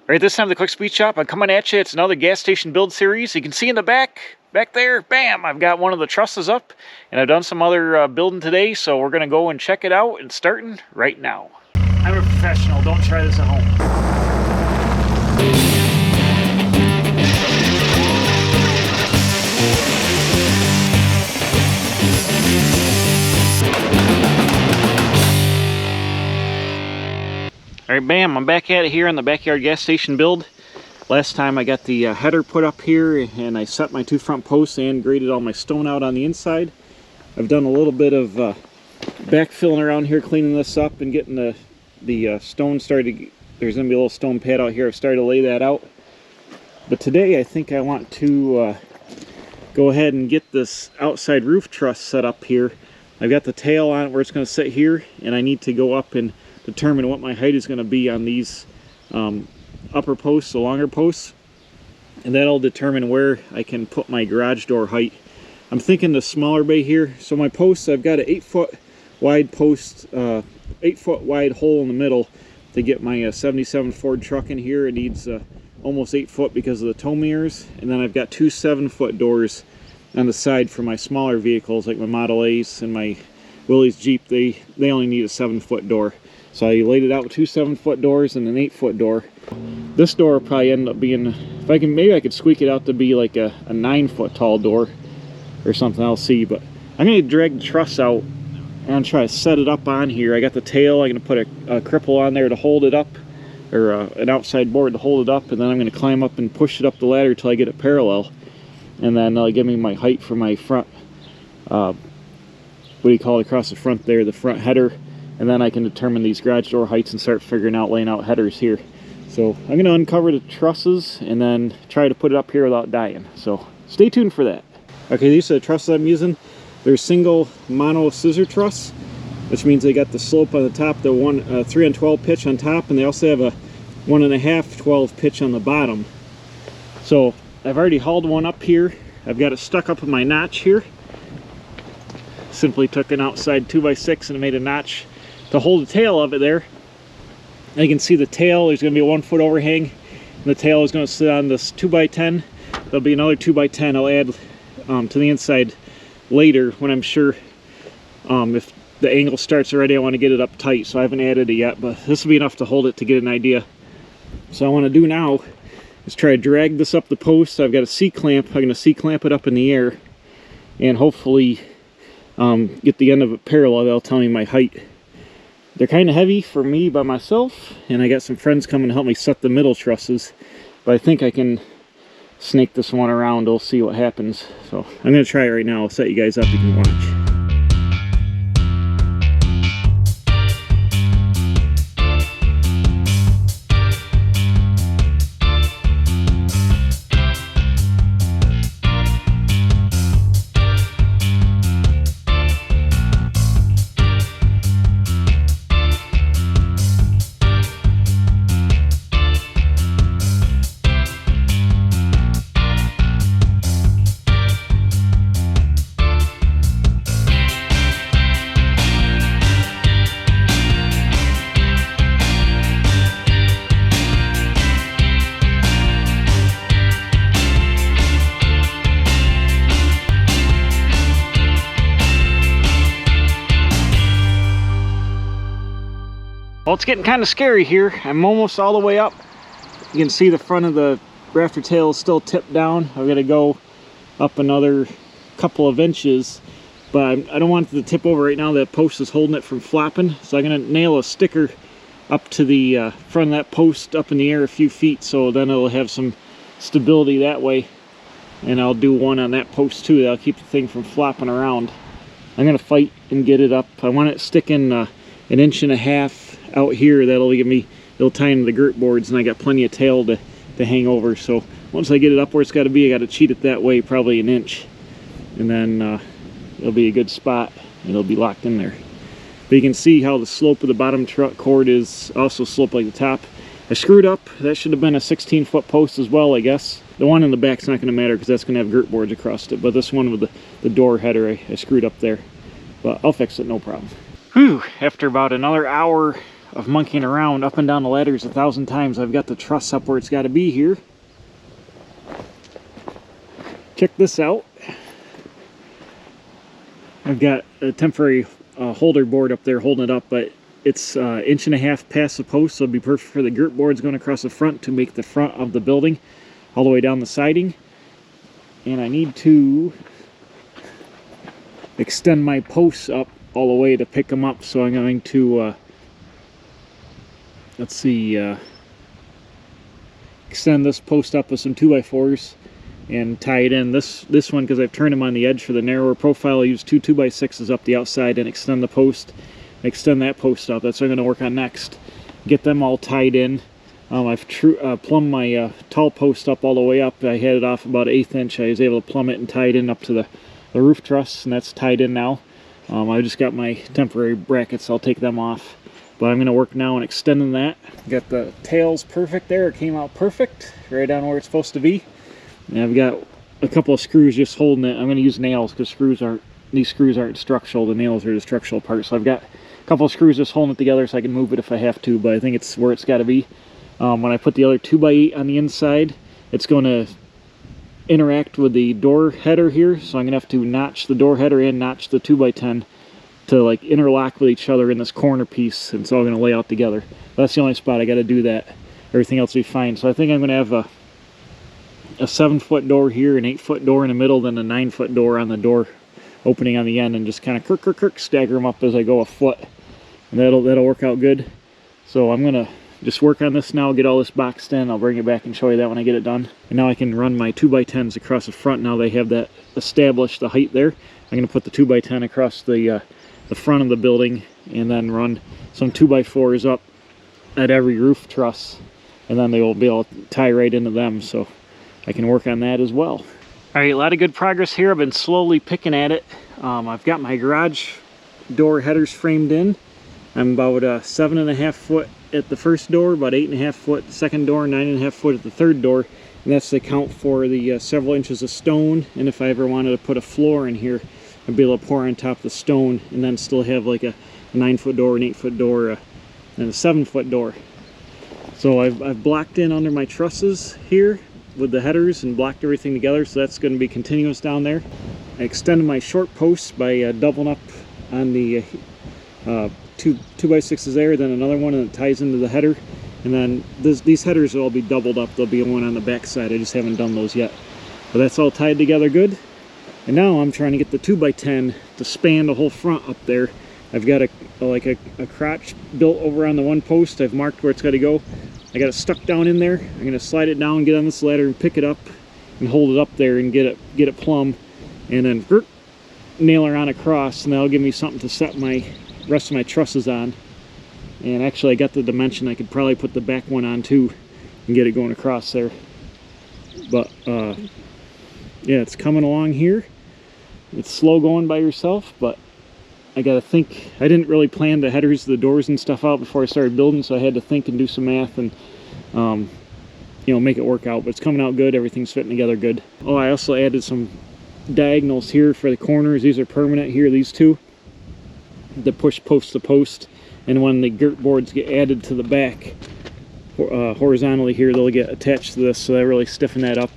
Right, this time the quick speed shop, I'm coming at you. It's another gas station build series. You can see in the back there, bam, I've got one of the trusses up, and I've done some other building today, so we're gonna go and check it out and starting right now. I'm a professional, don't try this at home. All right, bam, I'm back at it here on the backyard gas station build. Last time I got the header put up here and I set my two front posts and graded all my stone out on the inside. I've done a little bit of backfilling around here, cleaning this up and getting the stone started. There's going to be a little stone pad out here. I've started to lay that out. But today I think I want to go ahead and get this outside roof truss set up here. I've got the tail on it where it's going to sit here, and I need to go up and determine what my height is going to be on these upper posts, the longer posts, and that'll determine where I can put my garage door height. I'm thinking the smaller bay here. So my posts, I've got an 8-foot wide post, 8-foot wide hole in the middle to get my 77 Ford truck in here. It needs almost 8 foot because of the tow mirrors, and then I've got two 7-foot doors on the side for my smaller vehicles like my Model A's and my Willys Jeep. They only need a 7-foot door. So I laid it out with two 7-foot doors and an 8-foot door. This door will probably end up being, if I can, maybe I could squeak it out to be like a 9-foot tall door or something. I'll see. But I'm going to drag the truss out and try to set it up on here. I got the tail. I'm going to put a cripple on there to hold it up, or an outside board to hold it up, and then I'm going to climb up and push it up the ladder till I get it parallel, and then that'll give me my height for my front, what do you call it, across the front there, the front header. And then I can determine these garage door heights and start figuring out laying out headers here. So I'm going to uncover the trusses and then try to put it up here without dying. So stay tuned for that. Okay, these are the trusses I'm using. They're single mono scissor truss, which means they got the slope on the top, the 3 on 12 pitch on top, and they also have a 1.5 12 pitch on the bottom. So I've already hauled one up here. I've got it stuck up in my notch here. Simply took an outside 2x6 and made a notch to hold the tail of it there. And you can see the tail, there's going to be a 1-foot overhang, and the tail is going to sit on this 2x10. There'll be another 2x10 I'll add to the inside later when I'm sure if the angle starts already. I want to get it up tight, so I haven't added it yet, but this will be enough to hold it to get an idea. So I want to do now is try to drag this up the post. I've got a C-clamp. I'm going to C-clamp it up in the air and hopefully get the end of it parallel. That'll tell me my height. They're kind of heavy for me by myself, and I got some friends coming to help me set the middle trusses, but I think I can snake this one around. We'll see what happens. So I'm going to try it right now. I'll set you guys up. You can watch. Well, it's getting kind of scary here. I'm almost all the way up. You can see the front of the rafter tail is still tipped down. I've got to go up another couple of inches, but I don't want it to tip over right now. That post is holding it from flopping, so I'm going to nail a sticker up to the front of that post up in the air a few feet, so then it'll have some stability that way. And I'll do one on that post too. That'll keep the thing from flopping around. I'm going to fight and get it up. I want it sticking 1.5 inches out here. That'll give me, it'll tie into the girt boards, and I got plenty of tail to hang over. So once I get it up where it's got to be, I got to cheat it that way, probably 1 inch, and then it'll be a good spot. It'll be locked in there. But you can see how the slope of the bottom truck cord is also sloped like the top. I screwed up. That should have been a 16-foot post as well, I guess. The one in the back's not going to matter because that's going to have girt boards across it, but this one with the door header, I screwed up there. But I'll fix it, no problem. Whew, after about another hour of monkeying around up and down the ladders 1,000 times. I've got the truss up where it's got to be here. Check this out. I've got a temporary holder board up there holding it up, but it's 1.5 inches past the post, so it'll be perfect for the girt boards going across the front to make the front of the building all the way down the siding. And I need to extend my posts up all the way to pick them up, so I'm going to let's see, extend this post up with some 2x4s and tie it in. This one, because I've turned them on the edge for the narrower profile, I use 2 2x6s up the outside and extend the post, extend that post up. That's what I'm going to work on next. Get them all tied in. I've plumbed my tall post up all the way up. I had it off about 1/8 inch. I was able to plumb it and tie it in up to the roof truss, and that's tied in now. I just got my temporary brackets. I'll take them off. But I'm going to work now on extending that. Got the tails perfect there. It came out perfect, right down where it's supposed to be. And I've got a couple of screws just holding it. I'm going to use nails because these screws aren't structural. The nails are the structural part. So I've got a couple of screws just holding it together so I can move it if I have to. But I think it's where it's got to be. When I put the other 2x8 on the inside, it's going to interact with the door header here. So I'm going to have to notch the door header and notch the 2x10 to like interlock with each other in this corner piece. And it's all going to lay out together. That's the only spot I got to do that. Everything else will be fine. So I think I'm going to have a 7-foot door here, an 8-foot door in the middle, then a 9-foot door on the door opening on the end, and just kind of stagger them up as I go a foot, and that'll work out good. So I'm gonna just work on this now, get all this boxed in. I'll bring it back and show you that when I get it done. And now I can run my 2x10s across the front. Now they have that established, the height there. I'm gonna put the 2x10 across the front of the building, and then run some 2x4s up at every roof truss, and then they will be able to tie right into them. So I can work on that as well. All right, a lot of good progress here. I've been slowly picking at it. I've got my garage door headers framed in. I'm about 7.5 foot at the first door, about 8.5 foot at the second door, 9.5 foot at the third door. And that's to account for the several inches of stone. And if I ever wanted to put a floor in here, I'd be able to pour on top of the stone and then still have like a 9-foot door, an 8-foot door, and a 7-foot door. So I've blocked in under my trusses here with the headers and blocked everything together, so that's going to be continuous down there. I extended my short posts by doubling up on the 2x6s there, then another one that ties into the header, and then these headers will all be doubled up. There'll be one on the back side. I just haven't done those yet, but that's all tied together good. And now I'm trying to get the 2x10 to span the whole front up there. I've got a crotch built over on the one post. I've marked where it's got to go. I got it stuck down in there. I'm going to slide it down, get on this ladder and pick it up and hold it up there and get it plumb, and then nail her on across, and that'll give me something to set my rest of my trusses on. And actually I got the dimension. I could probably put the back one on too and get it going across there. But yeah, it's coming along here. It's slow going by yourself, but I gotta think. I didn't really plan the headers, the doors and stuff out before I started building, so I had to think and do some math and you know, make it work out. But it's coming out good. Everything's fitting together good. Oh, I also added some diagonals here for the corners. These are permanent here, these two, that push post to post, and when the girt boards get added to the back horizontally here, they'll get attached to this, so that really stiffen that up.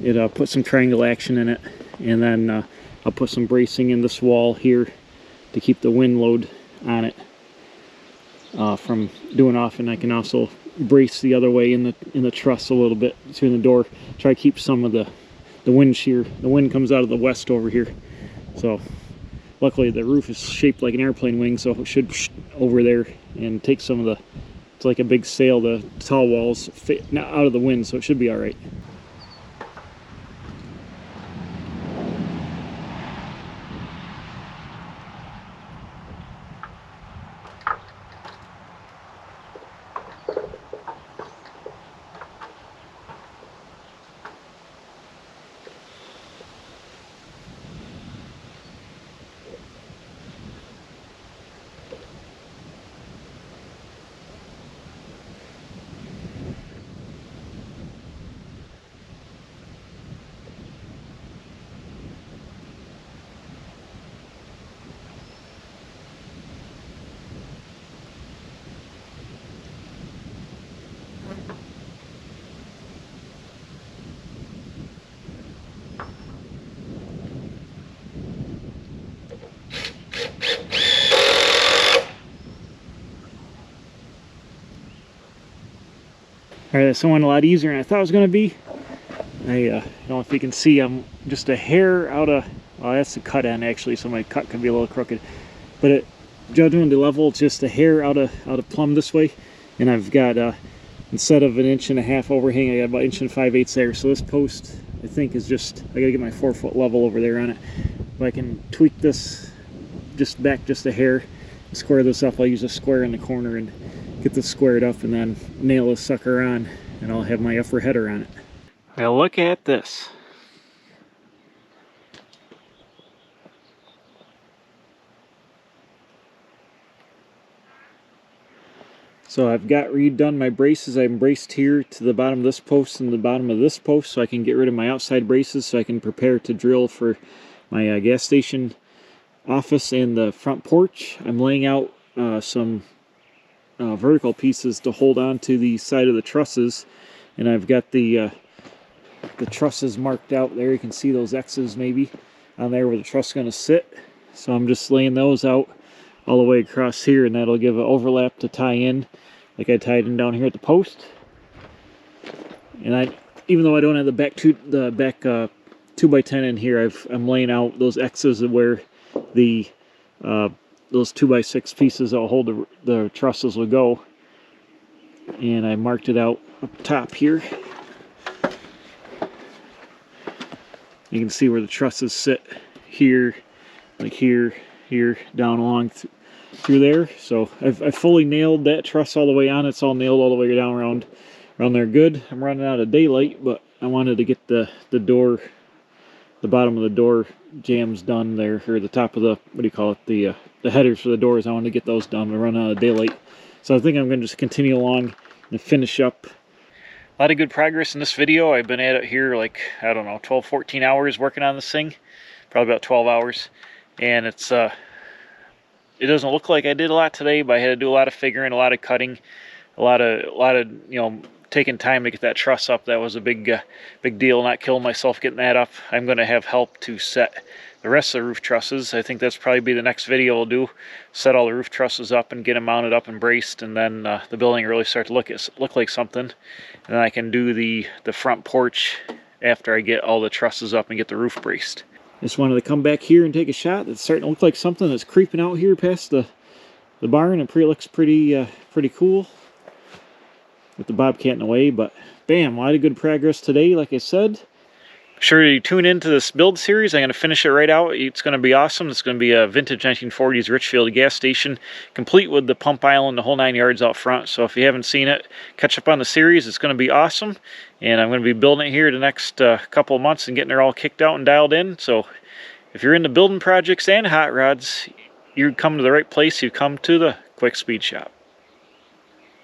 It put some triangle action in it, and then I'll put some bracing in this wall here to keep the wind load on it from doing off, and I can also brace the other way in the truss a little bit between the door. Try to keep some of the wind shear. The wind comes out of the west over here, so luckily the roof is shaped like an airplane wing, so it should over there and take some of the, it's like a big sail, the tall walls out of the wind, so it should be all right. Alright, this went a lot easier than I thought it was going to be. I don't know if you can see, I'm just a hair out of, well, that's the cut end actually, so my cut can be a little crooked. But judging the level, it's just a hair out of plumb this way. And I've got, instead of an 1.5 inch overhang, I got about 1 5/8 there. So this post, I think, is just, I gotta get my 4-foot level over there on it. If I can tweak this just back just a hair, square this up, I'll use a square in the corner and get this squared up and then nail this sucker on, and I'll have my upper header on it. Well, look at this. So I've got redone my braces. I'm braced here to the bottom of this post and the bottom of this post, so I can get rid of my outside braces so I can prepare to drill for my gas station office and the front porch. I'm laying out some vertical pieces to hold on to the side of the trusses, and I've got the trusses marked out there. You can see those X's maybe on there where the truss is going to sit. So I'm just laying those out all the way across here, and that'll give an overlap to tie in like I tied in down here at the post. And even though I don't have the back 2x10 in here, I'm laying out those X's where the those 2x6 pieces that'll hold the trusses will go, and I marked it out up top here. You can see where the trusses sit here, like here, down along through there. So I've fully nailed that truss all the way on. It's all nailed all the way down around there good. I'm running out of daylight, but I wanted to get the door, the bottom of the door jams done there, or the top of the, what do you call it, the headers for the doors. I wanted to get those done. I run out of daylight. So I think I'm going to just continue along and finish up. A lot of good progress in this video. I've been at it here like, I don't know, 12, 14 hours working on this thing. Probably about 12 hours. And it doesn't look like I did a lot today, but I had to do a lot of figuring, a lot of cutting, a lot of you know, taking time to get that truss up. That was a big deal, not killing myself getting that up. I'm going to have help to set the rest of the roof trusses. I think that's probably be the next video we'll do. Set all the roof trusses up and get them mounted up and braced, and then the building really start to look like something. And then I can do the front porch after I get all the trusses up and get the roof braced. Just wanted to come back here and take a shot. It's starting to look like something that's creeping out here past the barn. It looks pretty cool with the bobcat in the way. But bam, a lot of good progress today, like I said. Sure to tune into this build series. I'm going to finish it right out. It's going to be awesome. It's going to be a vintage 1940s Richfield gas station, complete with the pump island, the whole 9 yards out front. So if you haven't seen it, catch up on the series. It's going to be awesome. And I'm going to be building it here the next couple of months and getting it all kicked out and dialed in. So if you're into building projects and hot rods, you've come to the right place. You've come to the Quick Speed Shop.